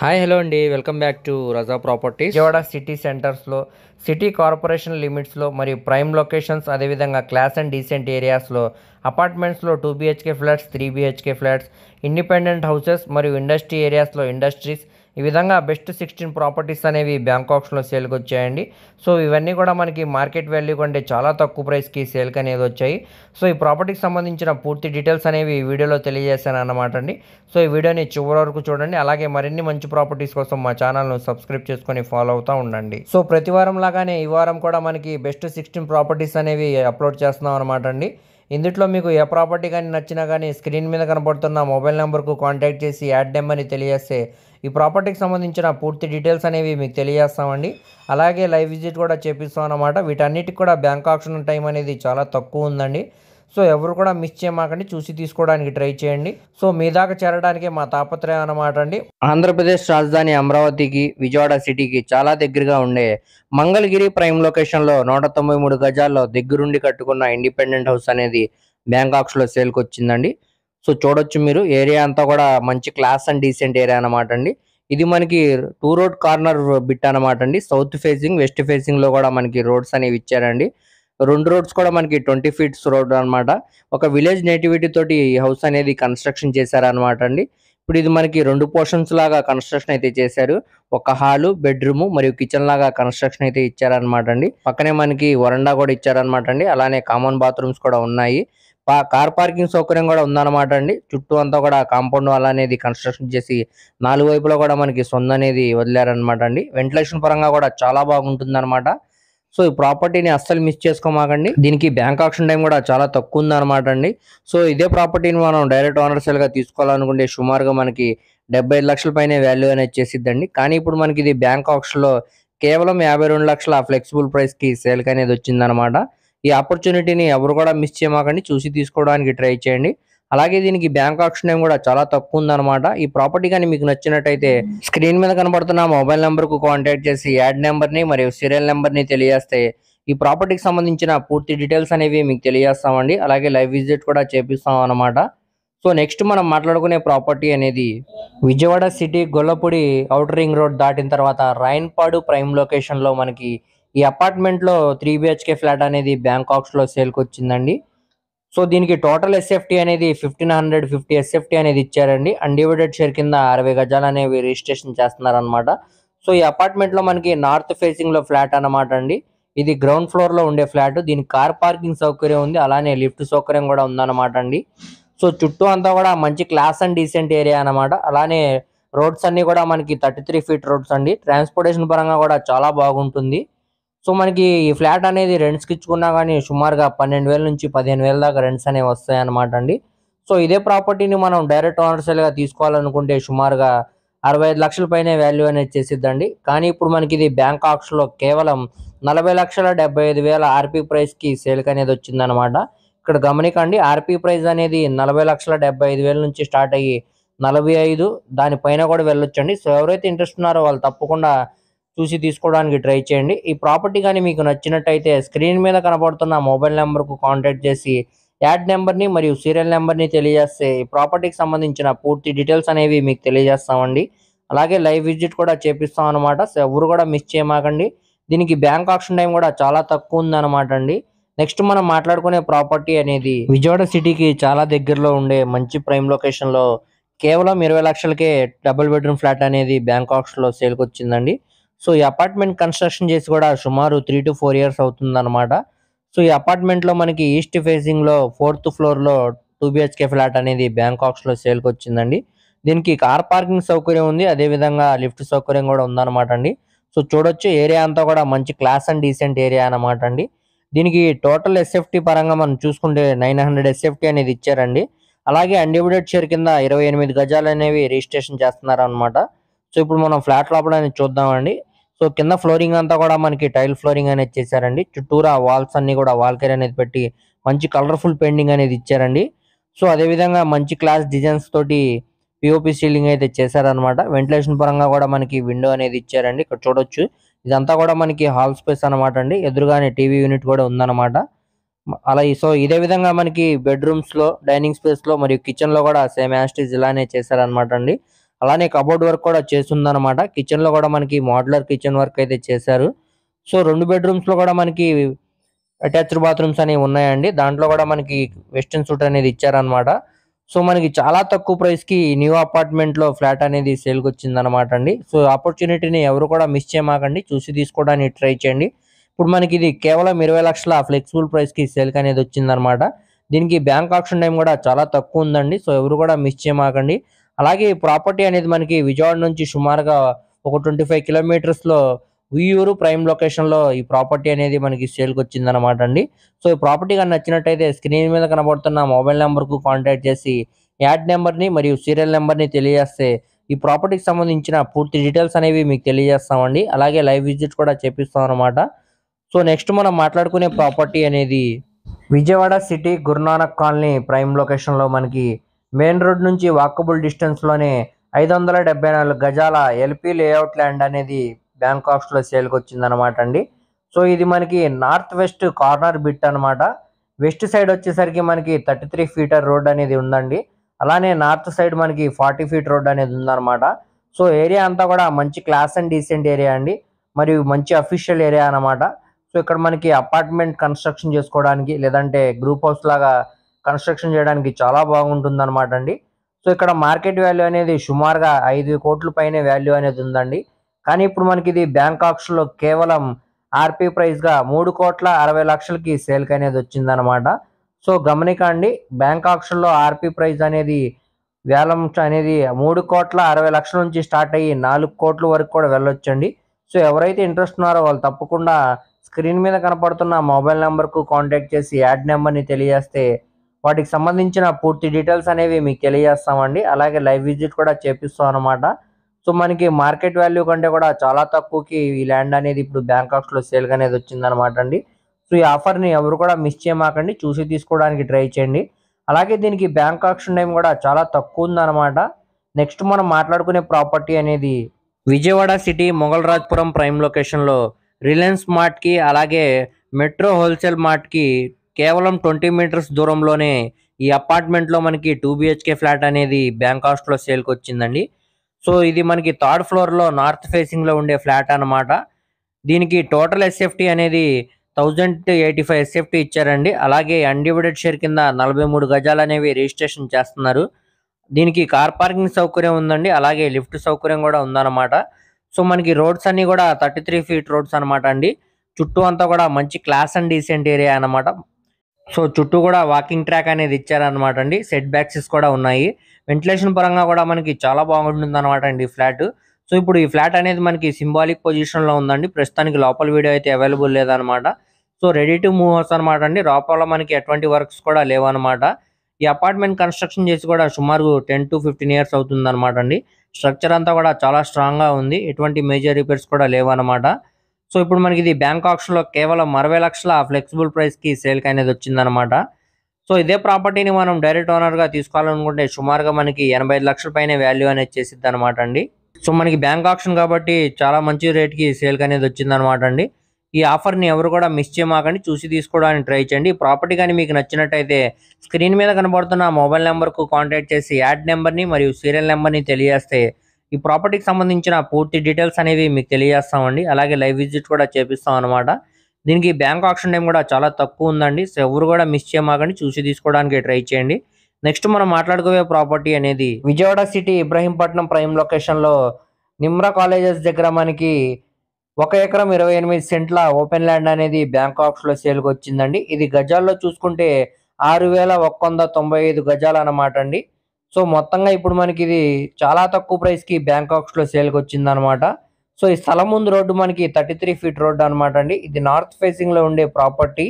Hi hello అండి, welcome back to Raza Properties. Vijayawada city సెంటర్స్లో, city corporation లిమిట్స్లో మరియు ప్రైమ్ లొకేషన్స్, అదేవిధంగా క్లాస్ అండ్ డీసెంట్ ఏరియాస్లో అపార్ట్మెంట్స్లో 2 BHK flats, 3 BHK flats, independent houses మరియు ఇండస్ట్రీ ఏరియాస్లో ఇండస్ట్రీస్, ఈ విధంగా బెస్ట్ 16 ప్రాపర్టీస్ అనేవి బ్యాంకాక్స్లో సేల్కి వచ్చాయండి. సో ఇవన్నీ కూడా మనకి మార్కెట్ వాల్యూ కంటే చాలా తక్కువ ప్రైస్కి సేల్కి అనేది వచ్చాయి. సో ఈ ప్రాపర్టీకి సంబంధించిన పూర్తి డీటెయిల్స్ అనేవి ఈ వీడియోలో తెలియజేశాను అన్నమాట అండి. సో ఈ వీడియోని చివరి వరకు చూడండి. అలాగే మరిన్ని మంచి ప్రాపర్టీస్ కోసం మా ఛానల్ను సబ్స్క్రైబ్ చేసుకొని ఫాలో అవుతూ ఉండండి. సో ప్రతి వారం లాగానే ఈ వారం కూడా మనకి బెస్ట్ 16 ప్రాపర్టీస్ అనేవి అప్లోడ్ చేస్తున్నాం అనమాట అండి. ఇందులో మీకు ఏ ప్రాపర్టీ కానీ నచ్చినా కానీ స్క్రీన్ మీద కనబడుతున్న మొబైల్ నెంబర్కు కాంటాక్ట్ చేసి యాడ్ నెంబర్ని తెలియజేస్తే ఈ ప్రాపర్టీకి సంబంధించిన పూర్తి డీటెయిల్స్ అనేవి మీకు తెలియజేస్తామండి. అలాగే లైవ్ విజిట్ కూడా చేపిస్తాం అన్నమాట. వీటన్నిటికి కూడా బ్యాంక్ ఆప్షన్ టైం అనేది చాలా తక్కువ ఉందండి. సో ఎవరు కూడా మిస్ చేయమాకండి, చూసి తీసుకోవడానికి ట్రై చేయండి. సో మీ దాకా చేరడానికి మా తాపత్రయం అన్నమాట అండి. ఆంధ్రప్రదేశ్ రాజధాని అమరావతికి, విజయవాడ సిటీకి చాలా దగ్గరగా ఉండే మంగళగిరి ప్రైమ్ లొకేషన్లో 193 గజాల్లో దగ్గరుండి కట్టుకున్న ఇండిపెండెంట్ హౌస్ అనేది బ్యాంకాక్స్లో సేల్కి వచ్చిందండి. సో చూడొచ్చు మీరు, ఏరియా అంతా కూడా మంచి క్లాస్ అండ్ డీసెంట్ ఏరియా అనమాట అండి. ఇది మనకి 2 రోడ్ కార్నర్ బిట్ అనమాట అండి. సౌత్ ఫేసింగ్, వెస్ట్ ఫేసింగ్ లో కూడా మనకి రోడ్స్ అనేవి ఇచ్చారండి. 2 రోడ్స్ కూడా మనకి 20 ఫీట్స్ రోడ్ అనమాట. ఒక విలేజ్ నేటివిటీ తోటి ఈ హౌస్ అనేది కన్స్ట్రక్షన్ చేశారనమాట అండి. ఇప్పుడు ఇది మనకి 2 పోర్షన్స్ లాగా కన్స్ట్రక్షన్ అయితే చేశారు. ఒక హాలు, బెడ్రూమ్ మరియు కిచెన్ లాగా కన్స్ట్రక్షన్ అయితే ఇచ్చారనమాట అండి. పక్కనే మనకి వరండా కూడా ఇచ్చారనమాట అండి. అలానే కామన్ బాత్రూమ్స్ కూడా ఉన్నాయి. కార్ పార్కింగ్ సౌకర్యం కూడా ఉందన్నమాట అండి. చుట్టూ అంతా కూడా కాంపౌండ్ వాల్ అనేది కన్స్ట్రక్షన్ చేసి 4 వైపులా కూడా మనకి సొంత అనేది వదిలారనమాట అండి. వెంటిలేషన్ పరంగా కూడా చాలా బాగుంటుంది అనమాట. సో ఈ ప్రాపర్టీని అస్సలు మిస్ చేసుకోమాకండి. దీనికి బ్యాంక్ ఆప్షన్ టైం కూడా చాలా తక్కువ ఉందన్నమాట అండి. సో ఇదే ప్రాపర్టీని మనం డైరెక్ట్ ఓనర్ సేల్ గా తీసుకోవాలనుకుంటే సుమారుగా మనకి 75 లక్షల పైన వాల్యూ అనేది చేసిద్దండి. కానీ ఇప్పుడు మనకి ఇది బ్యాంక్ ఆప్షన్ లో కేవలం 52 లక్షల ఫ్లెక్సిబుల్ ప్రైస్ కి సేల్ అనేది వచ్చిందనమాట. ఈ ఆపర్చునిటీని ఎవరు కూడా మిస్ చేయమాకండి, చూసి తీసుకోవడానికి ట్రై చేయండి. అలాగే దీనికి బ్యాంక్ ఆప్షన్ టైం కూడా చాలా తక్కువ ఉందన్నమాట. ఈ ప్రాపర్టీ కానీ మీకు నచ్చినట్టయితే స్క్రీన్ మీద కనబడుతున్న మొబైల్ నెంబర్ కు కాంటాక్ట్ చేసి యాడ్ నెంబర్ ని మరియు సీరియల్ నెంబర్ ని తెలియజేస్తే ఈ ప్రాపర్టీకి సంబంధించిన పూర్తి డీటెయిల్స్ అనేవి మీకు తెలియజేస్తామండి. అలాగే లైవ్ విజిట్ కూడా చేపిస్తాం అన్నమాట. సో నెక్స్ట్ మనం మాట్లాడుకునే ప్రాపర్టీ అనేది Vijayawada city Gollapudi outer ring road దాటిన తర్వాత రాయన్పాడు ప్రైమ్ లొకేషన్ లో మనకి ఈ అపార్ట్మెంట్ లో 3 BHK ఫ్లాట్ అనేది బ్యాంకాక్స్ లో సేల్కి వచ్చిందండి. సో దీనికి టోటల్ ఎస్ఎఫ్టీ అనేది 1550 ఎస్ఎఫ్టీ అనేది ఇచ్చారండి. అన్డివైడెడ్ షేర్ కింద 60 గజాలు అనేవి రిజిస్ట్రేషన్ చేస్తున్నారు అనమాట. సో ఈ అపార్ట్మెంట్ లో మనకి నార్త్ ఫేసింగ్ లో ఫ్లాట్ అనమాట అండి. ఇది గ్రౌండ్ ఫ్లోర్ లో ఉండే ఫ్లాట్. దీనికి కార్ పార్కింగ్ సౌకర్యం ఉంది, అలానే లిఫ్ట్ సౌకర్యం కూడా ఉందన్నమాట అండి. సో చుట్టూ అంతా కూడా మంచి క్లాస్ అండ్ డీసెంట్ ఏరియా అనమాట. అలానే రోడ్స్ అన్ని కూడా మనకి 33 ఫీట్ రోడ్స్ అండి. ట్రాన్స్పోర్టేషన్ పరంగా కూడా చాలా బాగుంటుంది. సో మనకి ఈ ఫ్లాట్ అనేది రెంట్స్కి ఇచ్చుకున్నా కానీ సుమారుగా 12,000 నుంచి 15,000 దాకా రెంట్స్ అనేవి వస్తాయి అనమాట అండి. సో ఇదే ప్రాపర్టీని మనం డైరెక్ట్ ఓనర్ సేల్గా తీసుకోవాలనుకుంటే సుమారుగా 65 లక్షల పైనే వాల్యూ అనేది చేసిద్దండి. కానీ ఇప్పుడు మనకి ఇది బ్యాంక్ ఆప్షన్లో కేవలం 40,75,000 ఆర్పీ ప్రైస్కి సేల్కి అనేది వచ్చిందనమాట. ఇక్కడ గమనికండి, ఆర్పీ ప్రైస్ అనేది 40,75,000 నుంచి స్టార్ట్ అయ్యి 45 దానిపైన కూడా వెళ్ళొచ్చండి. సో ఎవరైతే ఇంట్రెస్ట్ ఉన్నారో వాళ్ళు తప్పకుండా చూసి తీసుకోవడానికి ట్రై చేయండి. ఈ ప్రాపర్టీ కానీ మీకు నచ్చినట్టయితే స్క్రీన్ మీద కనబడుతున్న మొబైల్ నెంబర్కు కాంటాక్ట్ చేసి యాడ్ నెంబర్ని మరియు సీరియల్ నెంబర్ని తెలియజేస్తే ఈ ప్రాపర్టీకి సంబంధించిన పూర్తి డీటెయిల్స్ అనేవి మీకు తెలియజేస్తామండి. అలాగే లైవ్ విజిట్ కూడా చేపిస్తాం అనమాట. సో ఎవరు కూడా మిస్ చేయమాకండి. దీనికి బ్యాంక్ ఆప్షన్ టైం కూడా చాలా తక్కువ ఉందన్నమాట అండి. నెక్స్ట్ మనం మాట్లాడుకునే ప్రాపర్టీ అనేది విజయవాడ సిటీకి చాలా దగ్గరలో ఉండే మంచి ప్రైమ్ లొకేషన్లో కేవలం 20 లక్షలకే డబుల్ బెడ్రూమ్ ఫ్లాట్ అనేది బ్యాంక్ ఆప్షన్లో సేల్కి వచ్చిందండి. సో ఈ అపార్ట్మెంట్ కన్స్ట్రక్షన్ చేసి కూడా సుమారు 3 to 4 ఇయర్స్ అవుతుంది అనమాట. సో ఈ అపార్ట్మెంట్ లో మనకి ఈస్ట్ ఫేసింగ్ లో 4th ఫ్లోర్ లో 2 BHK ఫ్లాట్ అనేది బ్యాంకాక్స్ లో సేల్కి వచ్చిందండి. దీనికి కార్ పార్కింగ్ సౌకర్యం ఉంది, అదే విధంగా లిఫ్ట్ సౌకర్యం కూడా ఉందన్నమాట అండి. సో చూడొచ్చు, ఏరియా అంతా కూడా మంచి క్లాస్ అండ్ డీసెంట్ ఏరియా అనమాట అండి. దీనికి టోటల్ ఎస్ఎఫ్టీ పరంగా మనం చూసుకుంటే 900 ఎస్ఎఫ్టీ అనేది ఇచ్చారండి. అలాగే అన్డివైడెడ్ షేర్ కింద 28 గజాలు అనేవి రిజిస్ట్రేషన్ చేస్తున్నారు అనమాట. సో ఇప్పుడు మనం ఫ్లాట్ లోపల అనేది చూద్దామండి. సో కింద ఫ్లోరింగ్ అంతా కూడా మనకి టైల్ ఫ్లోరింగ్ అనేది చేశారండి. చుట్టూరా వాల్స్ అన్ని కూడా వాల్కేర్ అనేది పెట్టి మంచి కలర్ఫుల్ పెయింటింగ్ అనేది ఇచ్చారండి. సో అదే విధంగా మంచి క్లాస్ డిజైన్స్ తోటి పిఓపి సీలింగ్ అయితే చేశారనమాట. వెంటిలేషన్ పరంగా కూడా మనకి విండో అనేది ఇచ్చారండి. ఇక్కడ చూడొచ్చు, ఇదంతా కూడా మనకి హాల్ స్పేస్ అనమాట అండి. ఎదురుగానే టీవీ యూనిట్ కూడా ఉందన్నమాట. అలా సో ఇదే విధంగా మనకి బెడ్రూమ్స్ లో, డైనింగ్ స్పేస్ లో మరియు కిచెన్ లో కూడా సేమ్ యాస్టీజ్ ఇలానే చేశారనమాట అండి. అలానే కబోర్డ్ వర్క్ కూడా చేస్తుందన్నమాట. కిచెన్ లో కూడా మనకి మోడ్యులర్ కిచెన్ వర్క్ అయితే చేశారు. సో 2 బెడ్‌రూమ్స్ లో కూడా మనకి అటాచ్డ్ బాత్రూమ్స్ అనేవి ఉన్నాయండి. దాంట్లో కూడా మనకి వెస్టర్న్ సూట్ అనేది ఇచ్చారన్నమాట. సో మనకి చాలా తక్కువ ప్రైస్‌కి న్యూ అపార్ట్మెంట్‌లో ఫ్లాట్ అనేది సేల్‌కొచ్చిందన్నమాట అండి. సో ఆపర్చునిటీని ఎవరు కూడా మిస్ చేయమాకండి. చూసి తీసుకోవడానికి ట్రై చేయండి. ఇప్పుడు మనకి ఇది కేవలం 20,00,000 ఫ్లెక్సిబుల్ ప్రైస్‌కి సేల్‌కనేది వచ్చిందన్నమాట. దీనికి బ్యాంక్ ఆక్షన్ టైమ్ కూడా చాలా తక్కువ ఉందండి. సో ఎవరు కూడా మిస్ చేయమాకండి. అలాగే ఈ ప్రాపర్టీ అనేది మనకి విజయవాడ నుంచి సుమారుగా ఒక 25 కిలోమీటర్స్‌లో ఉయ్యూరు ప్రైమ్ లొకేషన్‌లో ఈ ప్రాపర్టీ అనేది మనకి సేల్‌కొచ్చిందన్నమాట అండి. సో ఈ ప్రాపర్టీ గాని నచ్చినట్టయితే స్క్రీన్ మీద కనబడుతున్న మొబైల్ నంబర్‌కు కాంటాక్ట్ చేసి యాడ్ నంబర్‌ని మరియు సీరియల్ నంబర్‌ని తెలియజేస్తే ఈ ప్రాపర్టీకి సంబంధించిన పూర్తి డీటెయిల్స్ అనేవి మీకు తెలియజేస్తామండి. అలాగే లైవ్ విజిట్ కూడా చేపిస్తామన్నమాట. సో నెక్స్ట్ మనం మాట్లాడుకునే ప్రాపర్టీ అనేది Vijayawada city Guru Nanak colony prime లొకేషన్‌లో మనకి మెయిన్ రోడ్ నుంచి వాకబుల్ డిస్టెన్స్‌లోనే 574 గజాల ఎల్‌పీ లేఅవుట్ ల్యాండ్ అనేది బ్యాంకాక్స్‌లో సేల్‌కొచ్చిందనమాట అండి. సో ఇది మనకి నార్త్ వెస్ట్ కార్నర్ బిట్ అనమాట. వెస్ట్ సైడ్ వచ్చేసరికి మనకి 33 ఫీటర్ రోడ్ అనేది ఉందండి. అలానే నార్త్ సైడ్ మనకి 40 ఫీట్ రోడ్ అనేది ఉందన్నమాట. సో ఏరియా అంతా కూడా మంచి క్లాస్ అండ్ డీసెంట్ ఏరియా అండి. మరియు మంచి అఫీషియల్ ఏరియా అన్నమాట. సో ఇక్కడ మనకి అపార్ట్మెంట్ కన్స్ట్రక్షన్ చేసుకోవడానికి లేదంటే గ్రూప్ హౌస్ లాగా కన్స్ట్రక్షన్ చేయడానికి చాలా బాగుంటుందన్నమాట అండి. సో ఇక్కడ మార్కెట్ వాల్యూ అనేది సుమారుగా 5,00,00,000 పైనే వాల్యూ అనేది ఉందండి. కానీ ఇప్పుడు మనకి ఇది బ్యాంక్ ఆక్షన్‌లో కేవలం ఆర్‌పీ ప్రైస్‌గా 3,60,00,000కి సేల్‌కనేది వచ్చిందన్నమాట. సో గమనికండి, బ్యాంక్ ఆక్షన్‌లో ఆర్‌పీ ప్రైస్ అనేది వేలం అనేది 3,60,00,000 నుంచి స్టార్ట్ అయ్యి 4,00,00,000 వరకు కూడా వెళ్ళొచ్చండి. సో ఎవరైతే ఇంట్రెస్ట్ ఉన్నారో వాళ్ళు తప్పకుండా స్క్రీన్ మీద కనపడుతున్న మొబైల్ నంబర్‌కు కాంటాక్ట్ చేసి యాడ్ నంబర్‌ని తెలియజేస్తే వాటికి సంబంధించిన పూర్తి డీటెయిల్స్ అనేవి మీకు తెలియజేస్తామండి. అలాగే లైవ్ విజిట్ కూడా చేపిస్తాం అన్నమాట. సో మనకి మార్కెట్ వాల్యూ కంటే కూడా చాలా తక్కువకి ఈ ల్యాండ్ అనేది ఇప్పుడు బ్యాంకాక్స్‌లో సేల్‌కనేది వచ్చిందనమాట అండి. సో ఈ ఆఫర్‌ని ఎవరు కూడా మిస్ చేయమాకండి. చూసి తీసుకోవడానికి ట్రై చేయండి. అలాగే దీనికి బ్యాంక్ ఆక్షన్ టైమ్ కూడా చాలా తక్కువ ఉందన్నమాట. నెక్స్ట్ మనం మాట్లాడుకునే ప్రాపర్టీ అనేది విజయవాడ సిటీ మొగల్ రాజ్పురం ప్రైమ్ లొకేషన్‌లో రిలయన్స్ మార్ట్‌కి అలాగే మెట్రో హోల్‌సేల్ మార్ట్‌కి కేవలం 20 మీటర్స్ దూరంలోనే ఈ అపార్ట్మెంట్‌లో మనకి 2 బీహెచ్‌కే ఫ్లాట్ అనేది బ్యాంకాక్స్‌లో సేల్‌కొచ్చిందండి. సో ఇది మనకి థర్డ్ ఫ్లోర్‌లో నార్త్ ఫేసింగ్‌లో ఉండే ఫ్లాట్ అన్నమాట. దీనికి టోటల్ ఎస్ఎఫ్టీ అనేది 1085 ఎస్ఎఫ్టీ ఇచ్చారండి. అలాగే అన్‌డివైడెడ్ షేర్ కింద 43 గజాలనేవి రిజిస్ట్రేషన్ చేస్తున్నారు. దీనికి కార్ పార్కింగ్ సౌకర్యం ఉందండి. అలాగే లిఫ్ట్ సౌకర్యం కూడా ఉందన్నమాట. సో మనకి రోడ్స్ అన్నీ కూడా 33 ఫీట్ రోడ్స్ అన్నమాట అండి. చుట్టూ అంతా కూడా మంచి క్లాస్ అండ్ డీసెంట్ ఏరియా అన్నమాట. సో చుట్టూ కూడా వాకింగ్ ట్రాక్ అనేది ఇచ్చారన్నమాట అండి. సెట్ బ్యాక్సెస్ కూడా ఉన్నాయి. వెంటిలేషన్ పరంగా కూడా మనకి చాలా బాగుంటుందన్నమాట అండి ఈ ఫ్లాట్. సో ఇప్పుడు ఈ ఫ్లాట్ అనేది మనకి సింబాలిక్ పొజిషన్‌లో ఉందండి. ప్రస్తుతానికి లోపల వీడియో అయితే అవైలబుల్ లేదన్నమాట. So ready to move house అన్నమాట అండి. లోపల మనకి ఎటువంటి వర్క్స్ కూడా లేవన్నమాట. ఈ అపార్ట్మెంట్ కన్స్ట్రక్షన్ చేసి కూడా సుమారు 10-15 ఇయర్స్ అవుతుందన్నమాట అండి. స్ట్రక్చర్ అంతా కూడా చాలా స్ట్రాంగ్‌గా ఉంది. ఎటువంటి మేజర్ రిపేర్స్ కూడా లేవన్నమాట. సో ఇప్పుడు మనకి ఇది బ్యాంక్ ఆక్షన్‌లో కేవలం 60,00,000 ఫ్లెక్సిబుల్ ప్రైస్‌కి సేల్‌కనేది వచ్చిందన్నమాట. సో ఇదే ప్రాపర్టీని మనం డైరెక్ట్ ఓనర్‌గా తీసుకోవాలనుకుంటే సుమారుగా మనకి 85,00,000 పైనే వాల్యూ అనేది చేసిద్దన్నమాట అండి. సో మనకి బ్యాంక్ ఆక్షన్ కాబట్టి చాలా మంచి రేట్‌కి సేల్‌కనేది వచ్చిందన్నమాట అండి. ఈ ఆఫర్‌ని ఎవరు కూడా మిస్ చేయమాకండి. చూసి తీసుకోవడానికి ట్రై చేయండి. ఈ ప్రాపర్టీ గాని మీకు నచ్చినట్టయితే స్క్రీన్ మీద కనబడుతున్న మొబైల్ నంబర్‌కు కాంటాక్ట్ చేసి యాడ్ నంబర్‌ని మరియు సీరియల్ నంబర్‌ని తెలియజేస్తే ఈ ప్రాపర్టీకి సంబంధించిన పూర్తి డీటెయిల్స్ అనేవి మీకు తెలియజేస్తామండి. అలాగే లైవ్ విజిట్ కూడా చేపిస్తాం అన్నమాట. దీనికి బ్యాంక్ ఆక్షన్ టైమ్ కూడా చాలా తక్కువ ఉందండి. సో ఎవరు కూడా మిస్ చేయమాకండి. చూసి తీసుకోవడానికి ట్రై చేయండి. నెక్స్ట్ మనం మాట్లాడుకోబోయే ప్రాపర్టీ అనేది విజయవాడ సిటీ ఇబ్రహీంపట్నం ప్రైమ్ లొకేషన్‌లో నిమ్రా కాలేజెస్ దగ్గర మనకి 1 ఎకరం 28 సెంట్ల ఓపెన్ ల్యాండ్ అనేది బ్యాంకాక్స్‌లో సేల్‌కొచ్చిందండి. ఇది గజాల్లో చూసుకుంటే 6,195 గజాలన్నమాట అండి. సో మొత్తంగా ఇప్పుడు మనకిది చాలా తక్కువ ప్రైస్‌కి బ్యాంకాక్స్‌లో సేల్‌కొచ్చిందనమాట. సో ఈ స్థలం ముందు రోడ్డు మనకి 33 ఫీట్ రోడ్ అనమాట అండి. ఇది నార్త్ ఫేసింగ్‌లో ఉండే ప్రాపర్టీ.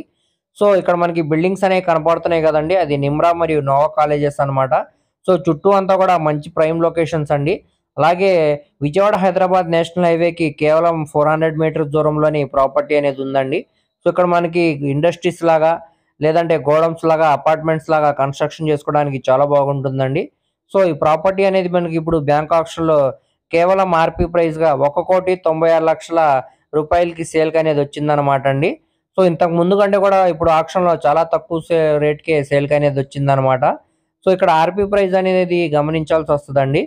సో ఇక్కడ మనకి బిల్డింగ్స్ అనేవి కనపడుతున్నాయి కదండీ! అది నిమ్రా మరియు నోవా కాలేజెస్ అనమాట. సో చుట్టూ అంతా కూడా మంచి ప్రైమ్ లొకేషన్స్ అండి. అలాగే విజయవాడ హైదరాబాద్ నేషనల్ హైవేకి కేవలం 400 మీటర్స్ దూరంలోని ప్రాపర్టీ అనేది ఉందండి. సో ఇక్కడ మనకి ఇండస్ట్రీస్ లాగా లేదంటే గోడౌన్స్ లాగా అపార్ట్మెంట్స్ లాగా కన్స్ట్రక్షన్ చేసుకోవడానికి చాలా బాగుంటుందండి. సో ఈ ప్రాపర్టీ అనేది మనకి ఇప్పుడు బ్యాంక్ ఆక్షన్‌లో కేవలం ఆర్‌పీ ప్రైస్‌గా 1,96,00,000 రూపాయలకి సేల్‌కనేది వచ్చిందనమాట అండి. సో ఇంతకు ముందు కంటే కూడా ఇప్పుడు ఆక్షన్‌లో చాలా తక్కువ రేట్‌కే సేల్‌కనేది వచ్చిందనమాట. సో ఇక్కడ ఆర్‌పీ ప్రైస్ అనేది గమనించాల్సి వస్తదండి.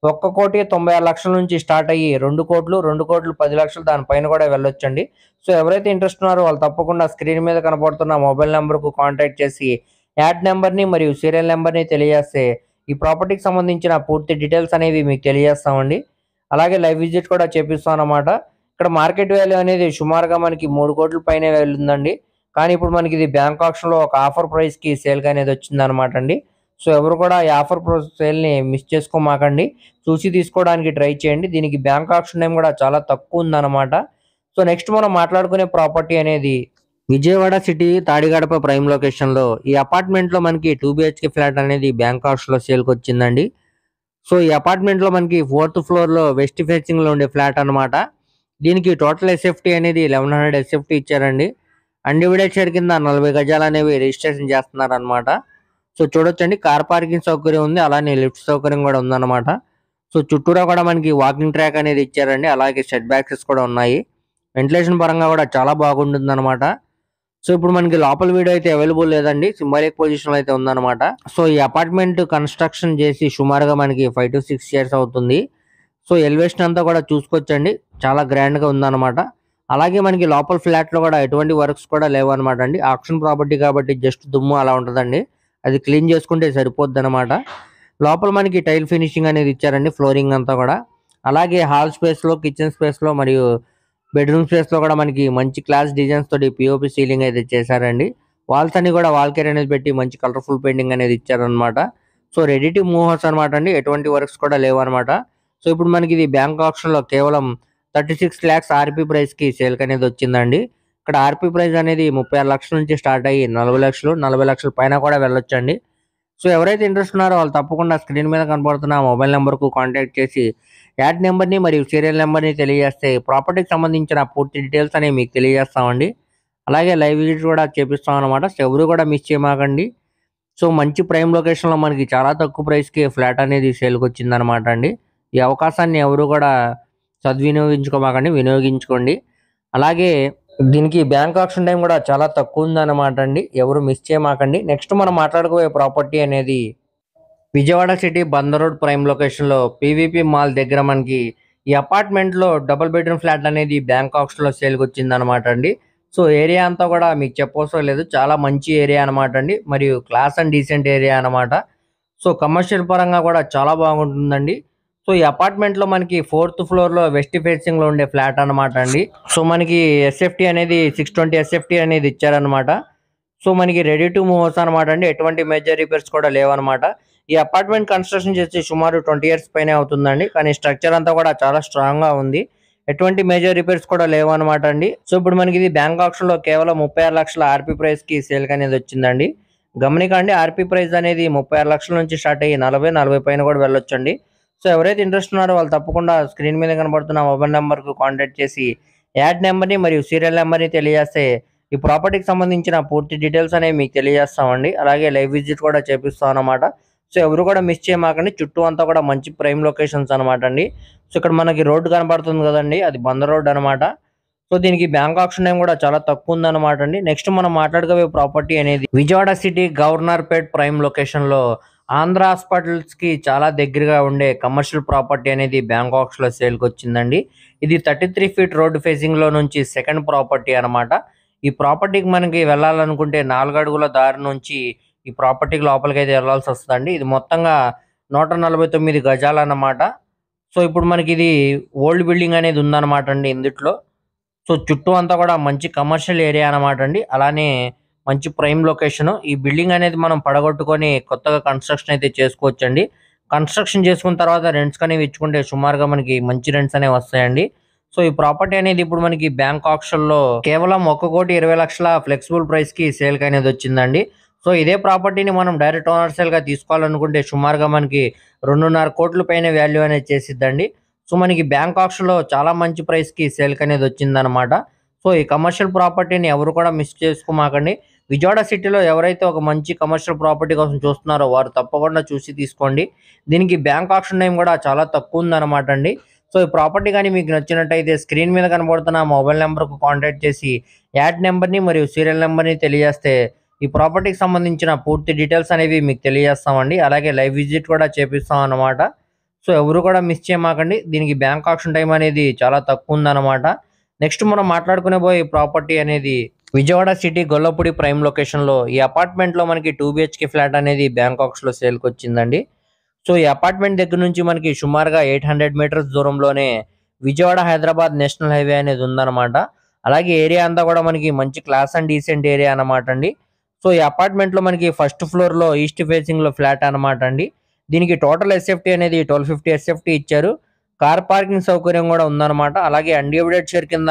1,96,00,000 నుంచి స్టార్ట్ అయ్యి 2,00,00,000, 2,10,00,000 దానిపైన కూడా వెళ్ళొచ్చండి. సో ఎవరైతే ఇంట్రెస్ట్ ఉన్నారో వాళ్ళు తప్పకుండా స్క్రీన్ మీద కనపడుతున్న మొబైల్ నెంబర్‌కు కాంటాక్ట్ చేసి యాడ్ నెంబర్‌ని మరియు సీరియల్ నెంబర్‌ని తెలియజేస్తే ఈ ప్రాపర్టీకి సంబంధించిన పూర్తి డీటెయిల్స్ అనేవి మీకు తెలియజేస్తామండి. అలాగే లైవ్ విజిట్ కూడా చేపిస్తామన్నమాట. ఇక్కడ మార్కెట్ వాల్యూ అనేది సుమారుగా మనకి 3,00,00,000 పైనే వెళ్తుందండి. కానీ ఇప్పుడు మనకి ఇది బ్యాంక్ ఆక్షన్‌లో ఒక ఆఫర్ ప్రైస్‌కి సేల్‌కి అనేది వచ్చిందన్నమాట అండి. సో ఎవరు కూడా ఈ ఆఫర్ సేల్‌ని మిస్ చేసుకోమాకండి. చూసి తీసుకోవడానికి ట్రై చేయండి. దీనికి బ్యాంక్ ఆప్షన్ టైం కూడా చాలా తక్కువ ఉందన్నమాట. సో నెక్స్ట్ మనం మాట్లాడుకునే ప్రాపర్టీ అనేది విజయవాడ సిటీ తాడిగడప ప్రైమ్ లొకేషన్‌లో ఈ అపార్ట్మెంట్‌లో మనకి 2 బీహెచ్‌కే ఫ్లాట్ అనేది బ్యాంక్ ఆప్షన్‌లో సేల్‌కి వచ్చిందండి. సో ఈ అపార్ట్మెంట్‌లో మనకి 4th ఫ్లోర్‌లో వెస్ట్ ఫేసింగ్‌లో ఉండే ఫ్లాట్ అన్నమాట. దీనికి టోటల్ ఎస్ఎఫ్టీ అనేది 1100 ఎస్ఎఫ్టీ ఇచ్చారండి. అన్‌డివైడెడ్ షేర్ కింద 40 గజాలు అనేవి రిజిస్ట్రేషన్ చేస్తున్నారన్నమాట. సో చూడొచ్చండి, కార్ పార్కింగ్ సౌకర్యం ఉంది. అలానే లిఫ్ట్ సౌకర్యం కూడా ఉందన్నమాట. సో చుట్టూరా కూడా మనకి వాకింగ్ ట్రాక్ అనేది ఇచ్చారండి. అలాగే షెడ్ బ్యాక్సెస్ కూడా ఉన్నాయి. వెంటిలేషన్ పరంగా కూడా చాలా బాగుంటుందన్నమాట. సో ఇప్పుడు మనకి లోపల వీడియో అయితే అవైలబుల్ లేదండి. సింబాలిక్ పొజిషన్‌లో అయితే ఉందన్నమాట. సో ఈ అపార్ట్మెంట్ కన్‌స్ట్రక్షన్ చేసి సుమారుగా మనకి 5 to 6 ఇయర్స్ అవుతుంది. సో ఎలివేషన్ అంతా కూడా చూసుకోవచ్చండి. చాలా గ్రాండ్‌గా ఉందన్నమాట. అలాగే మనకి లోపల ఫ్లాట్‌లో కూడా ఎటువంటి వర్క్స్ కూడా లేవన్నమాట అండి. ఆక్షన్ ప్రాపర్టీ కాబట్టి జస్ట్ దుమ్ము అలా ఉంటదండి. అది క్లీన్ చేసుకుంటే సరిపోద్దన్నమాట. లోపల మనకి టైల్ ఫినిషింగ్ అనేది ఇచ్చారండి, ఫ్లోరింగ్ అంతా కూడా. అలాగే హాల్ స్పేస్‌లో, కిచెన్ స్పేస్‌లో మరియు బెడ్‌రూమ్ స్పేస్‌లో కూడా మనకి మంచి క్లాస్ డిజైన్స్ తోటి పీఓపీ సీలింగ్ అయితే చేశారండి. వాల్స్ అన్ని కూడా వాల్ కేర్ అనేది పెట్టి మంచి కలర్‌ఫుల్ పెయింటింగ్ అనేది ఇచ్చారన్నమాట. So ready to move house అన్నమాట అండి. ఎటువంటి వర్క్స్ కూడా లేవన్నమాట. సో ఇప్పుడు మనకి ఇది బ్యాంక్ ఆప్షన్‌లో కేవలం 36 లాక్స్ ఆర్‌పీ ప్రైస్‌కి సేల్‌కి అనేది వచ్చిందండి. ఇక్కడ ఆర్‌పీ ప్రైస్ అనేది 36,00,000 నుంచి స్టార్ట్ అయ్యి 40,00,000, 40,00,000 పైన కూడా వెళ్ళొచ్చండి. సో ఎవరైతే ఇంట్రెస్ట్ ఉన్నారో వాళ్ళు తప్పకుండా స్క్రీన్ మీద కనపడుతున్న మొబైల్ నెంబర్‌కు కాంటాక్ట్ చేసి యాడ్ నెంబర్‌ని మరియు సీరియల్ నెంబర్‌ని తెలియజేస్తే ప్రాపర్టీకి సంబంధించిన పూర్తి డీటెయిల్స్ అనేవి మీకు తెలియజేస్తామండి. అలాగే లైవ్ విజిట్ కూడా చేపిస్తామన్నమాట. సో ఎవరు కూడా మిస్ చేయమాకండి. సో మంచి ప్రైమ్ లొకేషన్‌లో మనకి చాలా తక్కువ ప్రైస్‌కి ఫ్లాట్ అనేది సేల్‌కి వచ్చిందన్నమాట అండి. ఈ అవకాశాన్ని ఎవరు కూడా సద్వినియోగించుకోమాకండి, వినియోగించుకోండి. అలాగే దీనికి బ్యాంక్ ఆప్షన్ టైం కూడా చాలా తక్కువ ఉందన్నమాట అండి. ఎవరు మిస్ చేయమాకండి. నెక్స్ట్ మనం మాట్లాడుకోబోయే ప్రాపర్టీ అనేది Vijayawada city Bandar road prime లొకేషన్‌లో పీవీపీ మాల్ దగ్గర మనకి ఈ అపార్ట్మెంట్‌లో డబుల్ బెడ్‌రూమ్ ఫ్లాట్ అనేది బ్యాంక్ ఆప్షన్‌లో సేల్‌కి వచ్చిందన్నమాట అండి. సో ఏరియా అంతా కూడా మీకు చెప్పవసరం లేదు. చాలా మంచి ఏరియా అన్నమాట అండి. మరియు క్లాస్ అండ్ డీసెంట్ ఏరియా అన్నమాట. సో కమర్షియల్ పరంగా కూడా చాలా బాగుంటుందండి. సో ఈ అపార్ట్మెంట్‌లో మనకి 4th ఫ్లోర్‌లో వెస్ట్ ఫేసింగ్‌లో ఉండే ఫ్లాట్ అన్నమాట అండి. సో మనకి ఎస్ఎఫ్టీ అనేది 620 ఎస్ఎఫ్టీ అనేది ఇచ్చారన్నమాట. సో మనకి రెడీ టు మూవ్ హౌస్ అన్నమాట అండి. ఎటువంటి మేజర్ రిపేర్స్ కూడా లేవన్నమాట. ఈ అపార్ట్మెంట్ కన్‌స్ట్రక్షన్ చేసి సుమారు 20 ఇయర్స్ పైనే అవుతుందండి. కానీ స్ట్రక్చర్ అంతా కూడా చాలా స్ట్రాంగ్‌గా ఉంది. ఎటువంటి మేజర్ రిపేర్స్ కూడా లేవన్నమాట అండి. సో ఇప్పుడు మనకి ఇది బ్యాంక్ ఆప్షన్‌లో కేవలం 36,00,000 ఆర్‌పీ ప్రైస్‌కి సేల్‌కి అనేది వచ్చిందండి. గమనికండి, ఆర్‌పీ ప్రైస్ అనేది 36,00,000 నుంచి స్టార్ట్ అయ్యి 40, 40 పైన కూడా వెళ్ళొచ్చండి. సో ఎవరైతే ఇంట్రెస్ట్ ఉన్నారో వాళ్ళు తప్పకుండా స్క్రీన్ మీద కనబడుతున్న మొబైల్ నెంబర్‌కు కాంటాక్ట్ చేసి యాడ్ నెంబర్‌ని మరియు సీరియల్ నెంబర్‌ని తెలియజేస్తే ఈ ప్రాపర్టీకి సంబంధించిన పూర్తి డీటెయిల్స్ అనేవి మీకు తెలియజేస్తామండి. అలాగే లైవ్ విజిట్ కూడా చేపిస్తాం అన్నమాట. సో ఎవరు కూడా మిస్ చేయమాకండి. చుట్టూ అంతా కూడా మంచి ప్రైమ్ లొకేషన్స్ అన్నమాట అండి. సో ఇక్కడ మనకి రోడ్డు కనపడుతుంది కదండీ, అది బందర్ రోడ్ అన్నమాట. సో దీనికి బ్యాంక్ ఆప్షన్ టైం కూడా చాలా తక్కువ ఉందన్నమాట అండి. నెక్స్ట్ మనం మాట్లాడుకోబోయే ప్రాపర్టీ అనేది విజయవాడ సిటీ గవర్నర్పేట్ ప్రైమ్ లొకేషన్‌లో ఆంధ్ర హాస్పిటల్స్‌కి చాలా దగ్గరగా ఉండే కమర్షియల్ ప్రాపర్టీ అనేది బ్యాంక్ ఆప్షన్‌లో సేల్‌కి వచ్చిందండి. ఇది 33 ఫీట్ రోడ్ ఫేసింగ్‌లో నుంచి సెకండ్ ప్రాపర్టీ అన్నమాట. ఈ ప్రాపర్టీకి మనకి వెళ్ళాలనుకుంటే 4 అడుగుల దారి నుంచి ఈ ప్రాపర్టీకి లోపలికైతే వెళ్ళాల్సొస్తదండి. ఇది మొత్తంగా 149 గజాలన్నమాట. సో ఇప్పుడు మనకిది ఓల్డ్ బిల్డింగ్ అనేది ఉందన్నమాట అండి ఇందుట్లో. సో చుట్టూ అంతా కూడా మంచి కమర్షియల్ ఏరియా అన్నమాట అండి. అలానే మంచి ప్రైమ్ లొకేషను. ఈ బిల్డింగ్ అనేది మనం పడగొట్టుకొని కొత్తగా కన్‌స్ట్రక్షన్ అయితే చేసుకోవచ్చండి. కన్‌స్ట్రక్షన్ చేసుకున్న తర్వాత రెంట్స్ అనేవి ఇచ్చుకుంటే సుమారుగా మనకి మంచి రెంట్స్ అనేవి వస్తాయండి. సో ఈ ప్రాపర్టీ అనేది ఇప్పుడు మనకి బ్యాంక్ ఆప్షన్‌లో కేవలం 1,20,00,000 ఫ్లెక్సిబుల్ ప్రైస్‌కి సేల్‌కి అనేది వచ్చిందండి. సో ఇదే ప్రాపర్టీని మనం డైరెక్ట్ ఓనర్ సేల్‌గా తీసుకోవాలనుకుంటే సుమారుగా మనకి 2.5 కోట్ల పైన వాల్యూ అనేది చేసిద్దండి. సో మనకి బ్యాంక్ ఆప్షన్‌లో చాలా మంచి ప్రైస్‌కి సేల్‌కి అనేది వచ్చిందనమాట. సో ఈ కమర్షియల్ ప్రాపర్టీని ఎవరు కూడా మిస్ చేసుకోమాకండి. విజయవాడ సిటీలో ఎవరైతే ఒక మంచి కమర్షియల్ ప్రాపర్టీ కోసం చూస్తున్నారో వారు తప్పకుండా చూసి తీసుకోండి. దీనికి బ్యాంక్ ఆప్షన్ టైం కూడా చాలా తక్కువ ఉందన్నమాట అండి. సో ఈ ప్రాపర్టీ గాని మీకు నచ్చినట్టయితే స్క్రీన్ మీద కనబడుతున్న మొబైల్ నంబర్‌కు కాంటాక్ట్ చేసి యాడ్ నంబర్‌ని మరియు సీరియల్ నంబర్‌ని తెలియజేస్తే ఈ ప్రాపర్టీకి సంబంధించిన పూర్తి డీటెయిల్స్ అనేవి మీకు తెలియజేస్తామండి. అలాగే లైవ్ విజిట్ కూడా చేపిస్తాం అన్నమాట. సో ఎవరు కూడా మిస్ చేయమాకండి. దీనికి బ్యాంక్ ఆక్షన్ టైం అనేది చాలా తక్కువ ఉందన్నమాట. నెక్స్ట్ మనం మాట్లాడుకునే ప్రాపర్టీ అనేది విజయవాడ సిటీ గొల్లపూడి ప్రైమ్ లొకేషన్‌లో ఈ అపార్ట్మెంట్‌లో మనకి 2 బీహెచ్‌కే ఫ్లాట్ అనేది బ్యాంక్ ఆక్షన్‌లో సేల్‌కొచ్చిందండి. సో, ఈ అపార్ట్మెంట్ దగ్గర నుంచి మనకి సుమారుగా 800 మీటర్స్ దూరంలోనే విజయవాడ, హైదరాబాద్ నేషనల్ హైవే అనేది ఉందన్నమాట. అలాగే ఏరియా అంతా కూడా మనకి మంచి క్లాస్ అండ్ డీసెంట్ ఏరియా అన్నమాట అండి. సో, ఈ అపార్ట్మెంట్‌లో మనకి ఫస్ట్ ఫ్లోర్‌లో ఈస్ట్ ఫేసింగ్‌లో ఫ్లాట్ అన్నమాట అండి. దీనికి టోటల్ ఎస్ఎఫ్టీ అనేది 1250 ఎస్ఎఫ్టీ ఇచ్చారు. కార్ పార్కింగ్ సౌకర్యం కూడా ఉందన్నమాట. అలాగే అన్‌డివైడెడ్ షేర్ కింద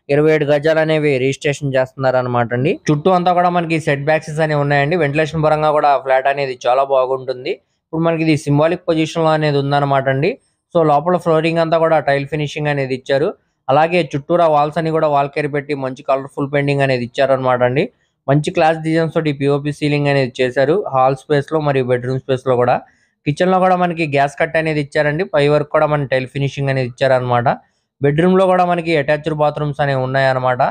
27 గజాలనేవి రిజిస్ట్రేషన్ చేస్తున్నారనమాట అండి. చుట్టూ అంతా కూడా మనకి సెట్ బ్యాక్సెస్ అనేవి ఉన్నాయండి. వెంటిలేషన్ పరంగా కూడా ఫ్లాట్ అనేది చాలా బాగుంటుంది. ఇప్పుడు మనకి ఇది సింబాలిక్ పొజిషన్‌లో అనేది ఉందన్నమాట అండి. సో, లోపల ఫ్లోరింగ్ అంతా కూడా టైల్ ఫినిషింగ్ అనేది ఇచ్చారు. అలాగే చుట్టూరా వాల్స్ అన్ని కూడా వాల్ కేర్ పెట్టి మంచి కలర్‌ఫుల్ పెయింటింగ్ అనేది ఇచ్చారనమాట అండి. మంచి క్లాస్ డిజైన్స్ తోటి పీఓపీ సీలింగ్ అనేది చేశారు. హాల్ స్పేస్‌లో మరియు బెడ్‌రూమ్ స్పేస్‌లో కూడా. కిచెన్‌లో కూడా మనకి గ్యాస్ కట్ అనేది ఇచ్చారండి. పై వరకు కూడా మనకి టైల్ ఫినిషింగ్ అనేది ఇచ్చారనమాట. బెడ్‌రూమ్‌లో కూడా మనకి అటాచ్డ్ బాత్రూమ్స్ అనేవి ఉన్నాయన్నమాట.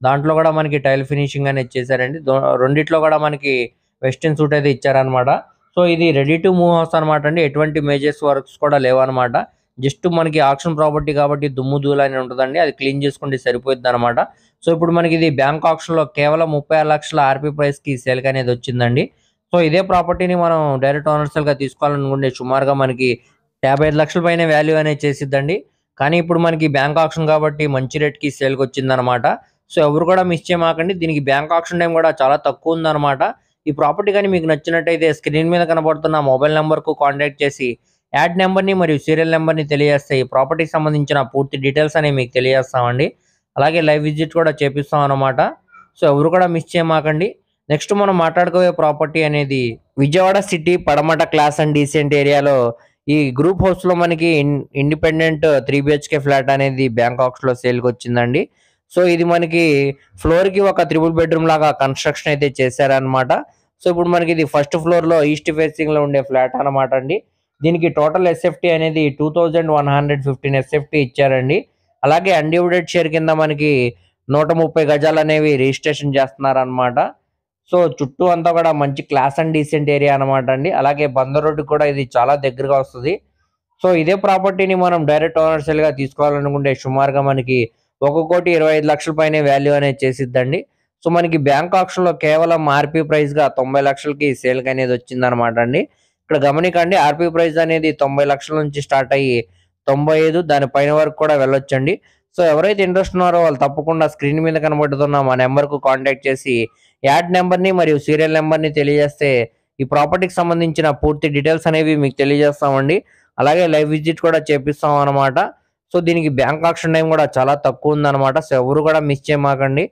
దాంట్లో కూడా మనకి టైల్ ఫినిషింగ్ అనేది చేశారండి. రెండిట్లో కూడా మనకి వెస్టర్న్ సూట్ అయితే ఇచ్చారనమాట. సో, ఇది రెడీ టు మూవ్ హౌస్ అనమాట అండి. ఎటువంటి మేజర్స్ వర్క్స్ కూడా లేవనమాట. జస్ట్ మనకి ఆక్షన్ ప్రాపర్టీ కాబట్టి దుమ్ము, ధూళి అని ఉంటదండి. అది క్లీన్ చేసుకుంటే సరిపోయిద్దనమాట. సో, ఇప్పుడు మనకి ఇది బ్యాంక్ ఆక్షన్‌లో కేవలం 36 లక్షల ఆర్‌పీ ప్రైస్‌కి సేల్‌కి అనేది వచ్చిందండి. సో, ఇదే ప్రాపర్టీని మనం డైరెక్ట్ ఓనర్ సేల్‌గా తీసుకోవాలనుకుంటే సుమారుగా మనకి 55 లక్షల పైనే వాల్యూ అనేది చేసిద్దండి. కానీ ఇప్పుడు మనకి బ్యాంక్ ఆక్షన్ కాబట్టి మంచి రేట్‌కి సేల్‌కొచ్చిందనమాట. సో, ఎవరు కూడా మిస్ చేయమాకండి. దీనికి బ్యాంక్ ఆక్షన్ టైం కూడా చాలా తక్కువుందనమాట. ఈ ప్రాపర్టీ గాని మీకు నచ్చినట్టయితే స్క్రీన్ మీద కనబడుతున్న మొబైల్ నంబర్‌కు కాంటాక్ట్ చేసి యాడ్ నంబర్‌ని మరియు సీరియల్ నంబర్‌ని తెలియజేస్తే ఈ ప్రాపర్టీకి సంబంధించిన పూర్తి డీటెయిల్స్ అనేవి మీకు తెలియజేస్తామండి. అలాగే లైవ్ విజిట్ కూడా చేపిస్తాం అన్నమాట. సో, ఎవరు కూడా మిస్ చేయమాకండి. నెక్స్ట్ మనం మాట్లాడుకోబోయే ప్రాపర్టీ అనేది విజయవాడ సిటీ పడమట క్లాస్ అండ్ డీసెంట్ ఏరియాలో ఈ గ్రూప్ హౌస్‌లో మనకి ఇండిపెండెంట్ 3 బీహెచ్‌కే ఫ్లాట్ అనేది బ్యాంక్ ఆక్షన్‌లో సేల్‌కొచ్చిందండి. సో, ఇది మనకి ఫ్లోర్‌కి ఒక త్రిబుల్ బెడ్‌రూమ్ లాగా కన్‌స్ట్రక్షన్ అయితే చేశారన్నమాట. సో, ఇప్పుడు మనకి ఇది ఫస్ట్ ఫ్లోర్‌లో ఈస్ట్ ఫేసింగ్‌లో ఉండే ఫ్లాట్ అన్నమాట అండి. దీనికి టోటల్ ఎస్ఎఫ్టీ అనేది 2115 ఎస్ఎఫ్టీ ఇచ్చారండి. అలాగే అన్‌డివైడెడ్ షేర్ కింద మనకి 130 గజాలనేవి రిజిస్ట్రేషన్ చేస్తున్నారన్నమాట. సో, చుట్టూ అంతా కూడా మంచి క్లాస్ అండ్ డీసెంట్ ఏరియా అన్నమాట అండి. అలాగే బందర్ రోడ్డుకి కూడా ఇది చాలా దగ్గరగా వస్తది. సో, ఇదే ప్రాపర్టీని మనం డైరెక్ట్ ఓనర్ సేల్‌గా తీసుకోవాలనుకుంటే సుమారుగా మనకి 1,25,00,000 పైనే వాల్యూ అనేది చేసిద్దండి. సో, మనకి బ్యాంక్ ఆక్షన్‌లో కేవలం ఆర్‌పీ ప్రైస్‌గా 90 లక్షలకి సేల్‌కి అనేది వచ్చిందనమాట అండి. ఇక్కడ గమనికండి ఆర్‌పీ ప్రైస్ అనేది 90 లక్షల నుంచి స్టార్ట్ అయ్యి 95 దాని పైన వరకు కూడా వెళ్ళొచ్చండి. సో, ఎవరైతే ఇంట్రెస్ట్ ఉన్నారో వాళ్ళు తప్పకుండా స్క్రీన్ మీద కనబడుతున్న మా నంబర్‌కు కాంటాక్ట్ చేసి యాడ్ నంబర్‌ని మరియు సీరియల్ నంబర్‌ని తెలియజేస్తే ఈ ప్రాపర్టీకి సంబంధించిన పూర్తి డీటెయిల్స్ అనేవి మీకు తెలియజేస్తామండి. అలాగే లైవ్ విజిట్ కూడా చేపిస్తాం అన్నమాట. సో, దీనికి బ్యాంక్ ఆక్షన్ టైం కూడా చాలా తక్కువుందనమాట. సో, ఎవరు కూడా మిస్ చేయమాకండి.